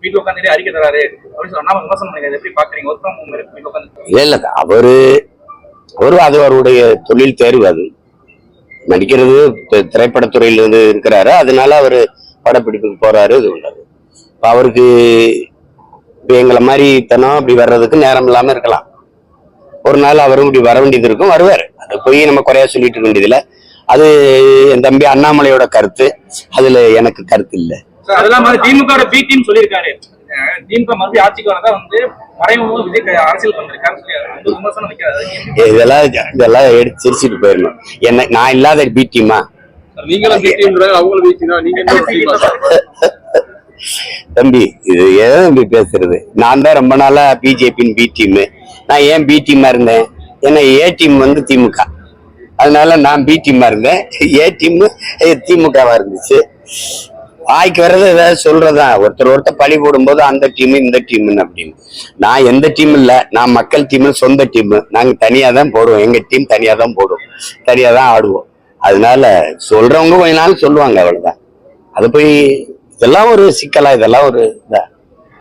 வீட்டுல உட்காந்து அறிக்கை தராரு அப்படின்னு சொன்னா விமர்சனம் பண்ணி எப்படி பாக்குறீங்க? ஒர்க் ஃப்ரம் ஹோம் வீட்டுல உட்காந்து இல்ல அவரு அது அவருடைய தொழில் தேர்வு. அது நடிக்கிறது திரைப்படத்துறையில இருந்து இருக்கிறாரு, அதனால அவரு படப்பிடிப்புக்கு போறாரு. இது உள்ளது. அவருக்கு எங்களை மாதிரி தனம் அப்படி வர்றதுக்கு நேரம் இல்லாம இருக்கலாம். ஒரு நாள் அவரும் இப்படி வர வேண்டியது இருக்கும், வருவாரு. அது போய் நம்ம குறையா சொல்லிட்டு இருக்க வேண்டியதுல. அது என் தம்பி அண்ணாமலையோட கருத்து, அதுல எனக்கு கருத்து இல்ல. அதெல்லாம் திமுக பி டீம் சொல்லியிருக்காரு. திமுக மறுபடியும் ஆட்சிக்கு வரதான் மறைமுக விஜய் அரசியல் வந்திருக்காரு. இதெல்லாம் எடுத்து சிரிச்சுட்டு போயிடணும். என்ன நான் இல்லாத பி டீமா? தம்பி இது எதை தம்பி பேசுறது? நான் தான் ரொம்ப நாளா பிஜேபின்னு பி டீம். நான் ஏன் பி டீமா இருந்தேன்? ஏன்னா ஏ டீம் திமுக, அதனால நான் பி டீமா இருந்தேன். ஏ டீம் திமுகவா இருந்துச்சு. வாய்க்கு வர்றது ஏதாவது சொல்றதா? ஒருத்தர் பழி போடும்போது அந்த டீம் இந்த டீம்னு அப்படின்னு. நான் எந்த டீம் இல்ல, நான் மக்கள் டீம், சொந்த டீம். நாங்க தனியா தான் போடுவோம், எங்க டீம் தனியா தான் போடுவோம், தனியா தான் ஆடுவோம். அதனால சொல்றவங்க கொஞ்ச நாள் சொல்லுவாங்க, அவ்வளவுதான். அது போய் இதெல்லாம் ஒரு சிக்கலா, இதெல்லாம் ஒரு இதா